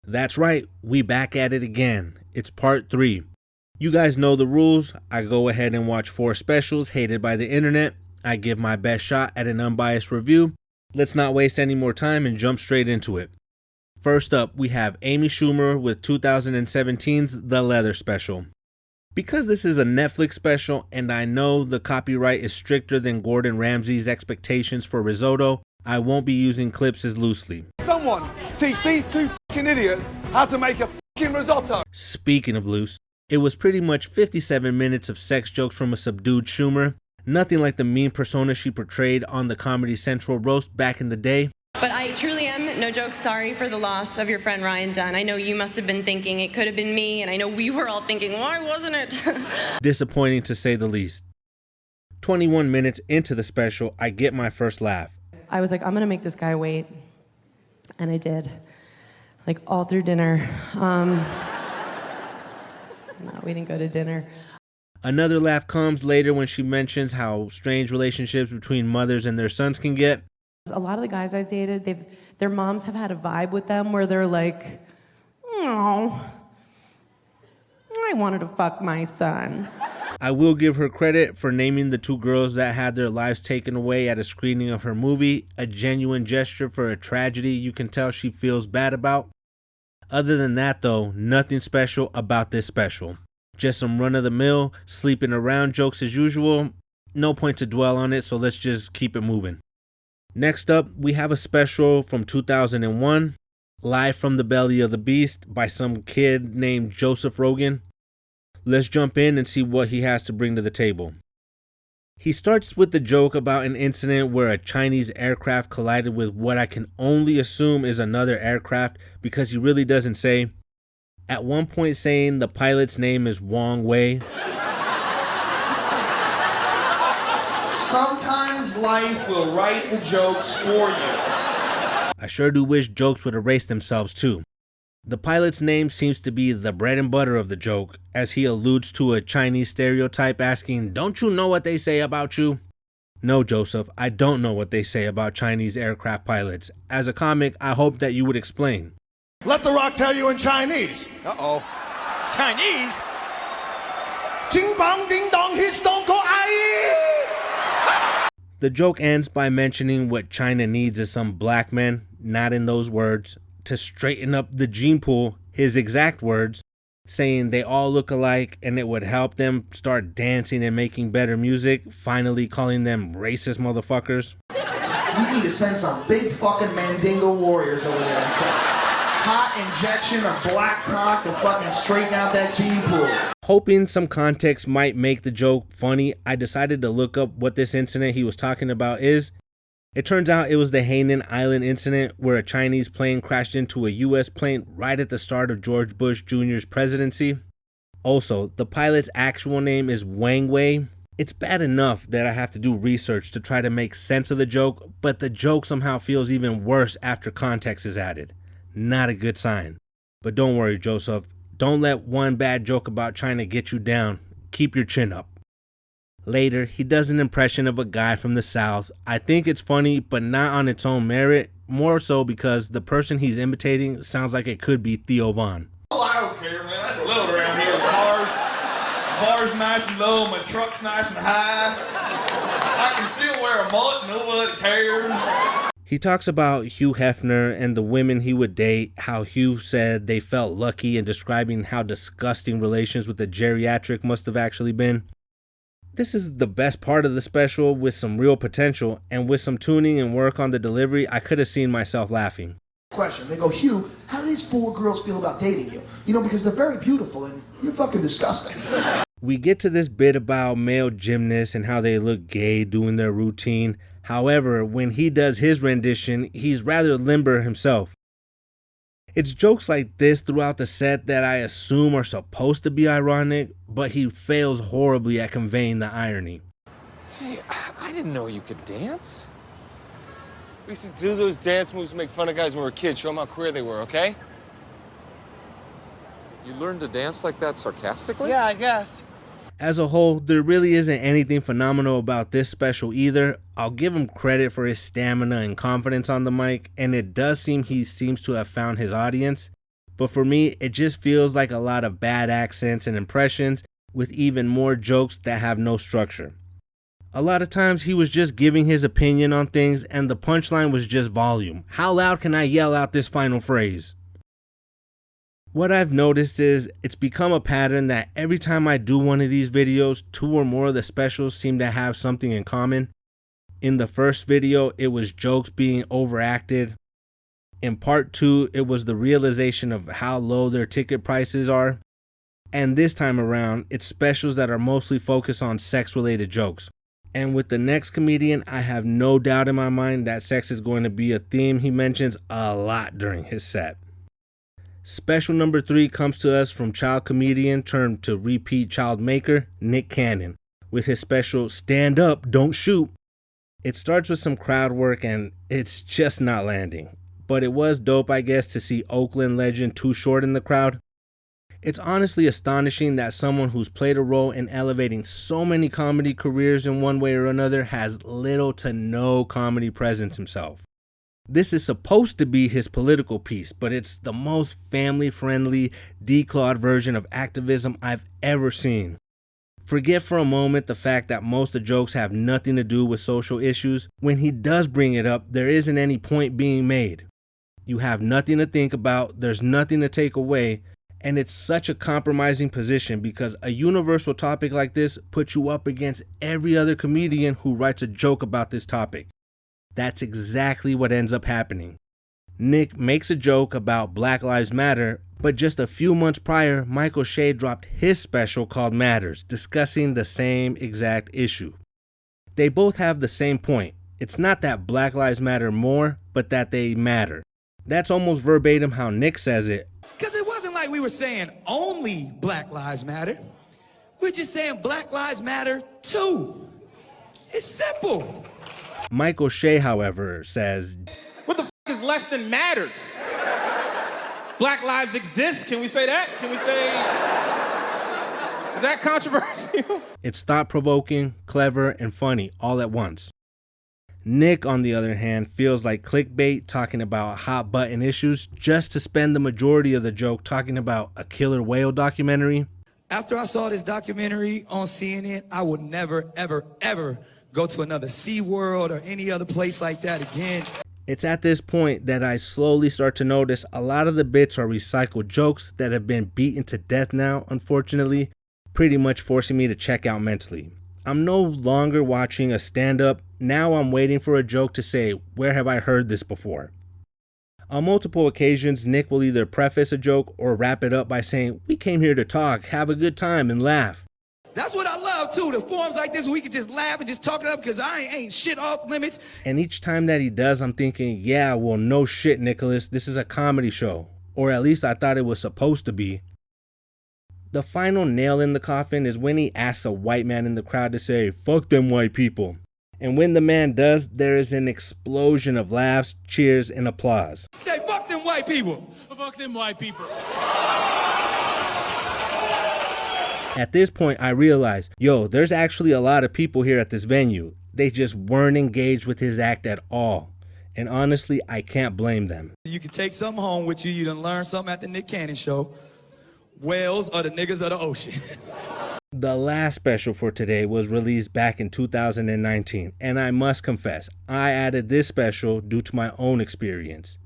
That's right, we back at it again. It's part 3. You guys know the rules. I go ahead and watch 4 specials hated by the internet. I give my best shot at an unbiased review. Let's not waste any more time and jump straight into it. First up, we have Amy Schumer with 2017's The Leather Special. Because this is a Netflix special and I know the copyright is stricter than Gordon Ramsay's expectations for risotto, I won't be using clips as loosely. Someone teach these two fucking idiots how to make a fucking risotto. Speaking of loose, it was pretty much 57 minutes of sex jokes from a subdued Schumer. Nothing like the mean persona she portrayed on the Comedy Central roast back in the day. But I truly am, no joke, sorry for the loss of your friend Ryan Dunn. I know you must have been thinking it could have been me, and I know we were all thinking, why wasn't it? Disappointing to say the least. 21 minutes into the special, I get my first laugh. I was like, I'm gonna make this guy wait. And I did. Like all through dinner. No, we didn't go to dinner. Another laugh comes later when she mentions how strange relationships between mothers and their sons can get. A lot of the guys I've dated, their moms have had a vibe with them where they're like, oh, I wanted to fuck my son. I will give her credit for naming the 2 girls that had their lives taken away at a screening of her movie, a genuine gesture for a tragedy you can tell she feels bad about. Other than that though, nothing special about this special. Just some run-of-the-mill, sleeping around jokes as usual. No point to dwell on it, so let's just keep it moving. Next up, we have a special from 2001, Live from the Belly of the Beast by some kid named Joseph Rogan. Let's jump in and see what he has to bring to the table. He starts with the joke about an incident where a Chinese aircraft collided with what I can only assume is another aircraft because he really doesn't say. At one point saying the pilot's name is Wong Wei. Sometimes life will write the jokes for you. I sure do wish jokes would erase themselves too. The pilot's name seems to be the bread and butter of the joke, as he alludes to a Chinese stereotype asking, "Don't you know what they say about you?" No, Joseph, I don't know what they say about Chinese aircraft pilots. As a comic, I hope that you would explain. Let the Rock tell you in Chinese. Uh-oh. Chinese? Ding bong ding dong, his stone cold aye. The joke ends by mentioning what China needs is some black men, not in those words, to straighten up the gene pool, his exact words, saying they all look alike and it would help them start dancing and making better music, finally calling them racist motherfuckers. We need to send some big fucking Mandingo warriors over there. Hot injection of black cock to fucking straighten out that gene pool. Hoping some context might make the joke funny, I decided to look up what this incident he was talking about is. It turns out it was the Hainan Island incident where a Chinese plane crashed into a US plane right at the start of George Bush Jr.'s presidency. Also, the pilot's actual name is Wang Wei. It's bad enough that I have to do research to try to make sense of the joke, but the joke somehow feels even worse after context is added. Not a good sign. But don't worry, Joseph. Don't let one bad joke about China get you down. Keep your chin up. Later, he does an impression of a guy from the South. I think it's funny, but not on its own merit. More so because the person he's imitating sounds like it could be Theo Von. Oh, I don't care, man. I love it around here. Bar's nice and low, my truck's nice and high. I can still wear a mullet, nobody cares. He talks about Hugh Hefner and the women he would date, how Hugh said they felt lucky, and describing how disgusting relations with the geriatric must have actually been. This is the best part of the special with some real potential, and with some tuning and work on the delivery, I could have seen myself laughing. Question. They go, Hugh, how do these 4 girls feel about dating you? You know, because they're very beautiful and you're fucking disgusting. We get to this bit about male gymnasts and how they look gay doing their routine. However, when he does his rendition, he's rather limber himself. It's jokes like this throughout the set that I assume are supposed to be ironic, but he fails horribly at conveying the irony. Hey, I didn't know you could dance. We used to do those dance moves to make fun of guys when we were kids, show them how queer they were, okay? You learned to dance like that sarcastically? Yeah, I guess. As a whole, there really isn't anything phenomenal about this special either. I'll give him credit for his stamina and confidence on the mic, and it does seem he seems to have found his audience. But for me, it just feels like a lot of bad accents and impressions with even more jokes that have no structure. A lot of times he was just giving his opinion on things and the punchline was just volume. How loud can I yell out this final phrase? What I've noticed is it's become a pattern that every time I do one of these videos, 2 or more of the specials seem to have something in common. In the first video, it was jokes being overacted. In part 2, it was the realization of how low their ticket prices are. And this time around, it's specials that are mostly focused on sex-related jokes. And with the next comedian, I have no doubt in my mind that sex is going to be a theme he mentions a lot during his set. Special number 3 comes to us from child comedian turned to repeat child maker, Nick Cannon, with his special Stand Up, Don't Shoot. It starts with some crowd work and it's just not landing. But it was dope, I guess, to see Oakland legend Too Short in the crowd. It's honestly astonishing that someone who's played a role in elevating so many comedy careers in one way or another has little to no comedy presence himself. This is supposed to be his political piece, but it's the most family-friendly, declawed version of activism I've ever seen. Forget for a moment the fact that most of the jokes have nothing to do with social issues. When he does bring it up, there isn't any point being made. You have nothing to think about, there's nothing to take away, and it's such a compromising position because a universal topic like this puts you up against every other comedian who writes a joke about this topic. That's exactly what ends up happening. Nick makes a joke about Black Lives Matter, but just a few months prior, Michael Che dropped his special called Matters, discussing the same exact issue. They both have the same point. It's not that Black Lives matter more, but that they matter. That's almost verbatim how Nick says it. Because it wasn't like we were saying only Black Lives Matter. We're just saying Black Lives Matter too. It's simple. Michael Che, however, says, What the is less than matters? Black lives exist. Can we say that? Can we say, is that controversial? It's thought-provoking, clever, and funny all at once. Nick, on the other hand, feels like clickbait talking about hot-button issues just to spend the majority of the joke talking about a killer whale documentary. After I saw this documentary on CNN, I would never, ever, ever go to another SeaWorld or any other place like that again. It's at this point that I slowly start to notice a lot of the bits are recycled jokes that have been beaten to death now, unfortunately, pretty much forcing me to check out mentally. I'm no longer watching a stand-up, now I'm waiting for a joke to say, where have I heard this before? On multiple occasions, Nick will either preface a joke or wrap it up by saying, we came here to talk, have a good time, and laugh. That's what I love too, the forums like this we can just laugh and just talk it up because I ain't shit off limits. And each time that he does, I'm thinking, yeah, well, no shit, Nicholas, this is a comedy show. Or at least I thought it was supposed to be. The final nail in the coffin is when he asks a white man in the crowd to say, fuck them white people. And when the man does, there is an explosion of laughs, cheers, and applause. Say, fuck them white people. Fuck them white people. At this point, I realized, there's actually a lot of people here at this venue. They just weren't engaged with his act at all. And honestly, I can't blame them. You can take something home with you. You done learn something at the Nick Cannon show. Whales are the niggas of the ocean. The last special for today was released back in 2019, and I must confess, I added this special due to my own experience.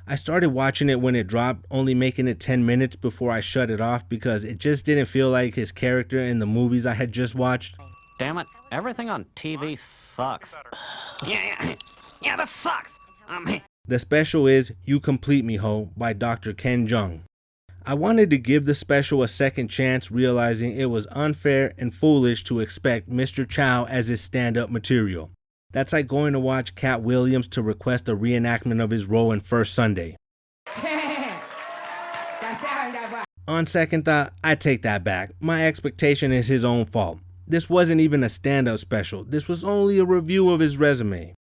I started watching it when it dropped, only making it 10 minutes before I shut it off because it just didn't feel like his character in the movies I had just watched. Damn it, everything on TV sucks. Yeah, that sucks. The special is You Complete Me Ho by Dr. Ken Jeong. I wanted to give the special a second chance, realizing it was unfair and foolish to expect Mr. Chow as his stand-up material. That's like going to watch Cat Williams to request a reenactment of his role in First Sunday. On second thought, I take that back. My expectation is his own fault. This wasn't even a stand-up special. This was only a review of his resume.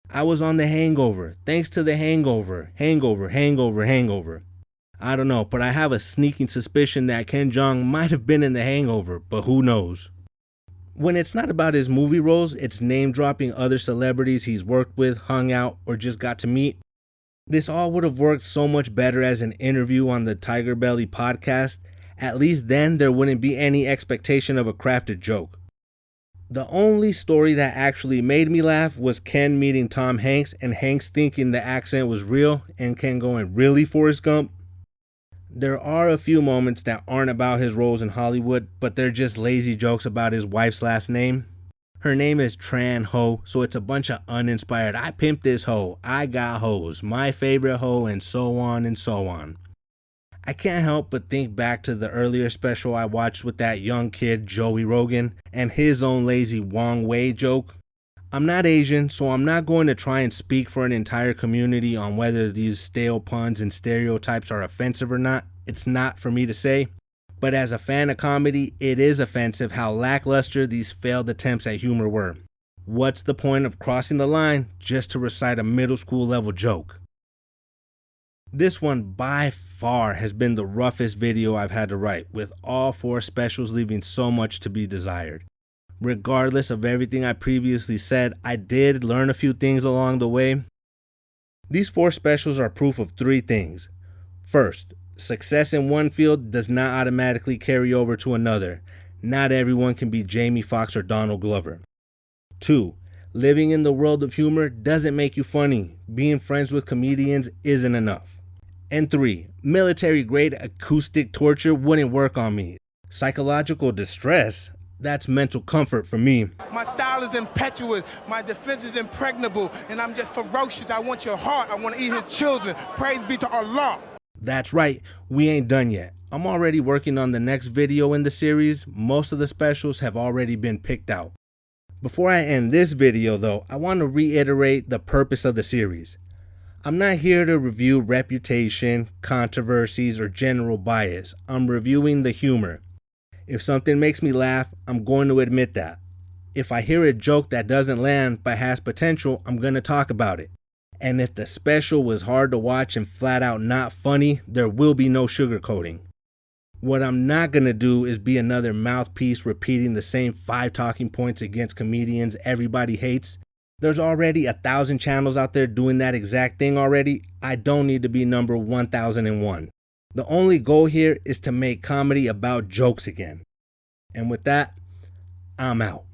I was on The Hangover. Thanks to The Hangover. Hangover. I don't know, but I have a sneaking suspicion that Ken Jeong might have been in The Hangover, but who knows? When it's not about his movie roles, it's name-dropping other celebrities he's worked with, hung out, or just got to meet. This all would have worked so much better as an interview on the Tiger Belly podcast. At least then there wouldn't be any expectation of a crafted joke. The only story that actually made me laugh was Ken meeting Tom Hanks and Hanks thinking the accent was real and Ken going, "Really, Forrest Gump?" There are a few moments that aren't about his roles in Hollywood, but they're just lazy jokes about his wife's last name. Her name is Tran Ho, so it's a bunch of uninspired, "I pimped this hoe, I got hoes, my favorite hoe," and so on and so on. I can't help but think back to the earlier special I watched with that young kid, Joey Rogan, and his own lazy Wong Wei joke. I'm not Asian, so I'm not going to try and speak for an entire community on whether these stale puns and stereotypes are offensive or not. It's not for me to say. But as a fan of comedy, it is offensive how lackluster these failed attempts at humor were. What's the point of crossing the line just to recite a middle school level joke? This one by far has been the roughest video I've had to write, with all 4 specials leaving so much to be desired. Regardless of everything I previously said, I did learn a few things along the way. These 4 specials are proof of 3 things. First, success in one field does not automatically carry over to another. Not everyone can be Jamie Foxx or Donald Glover. 2, living in the world of humor doesn't make you funny. Being friends with comedians isn't enough. And 3, military-grade acoustic torture wouldn't work on me. Psychological distress? That's mental comfort for me. My style is impetuous, my defense is impregnable, and I'm just ferocious. I want your heart, I want to eat his children. Praise be to Allah. That's right, we ain't done yet. I'm already working on the next video in the series. Most of the specials have already been picked out. Before I end this video though, I want to reiterate the purpose of the series. I'm not here to review reputation, controversies, or general bias. I'm reviewing the humor. If something makes me laugh, I'm going to admit that. If I hear a joke that doesn't land but has potential, I'm going to talk about it. And if the special was hard to watch and flat out not funny, there will be no sugarcoating. What I'm not going to do is be another mouthpiece repeating the same 5 talking points against comedians everybody hates. There's already 1,000 channels out there doing that exact thing already. I don't need to be number 1001. The only goal here is to make comedy about jokes again. And with that, I'm out.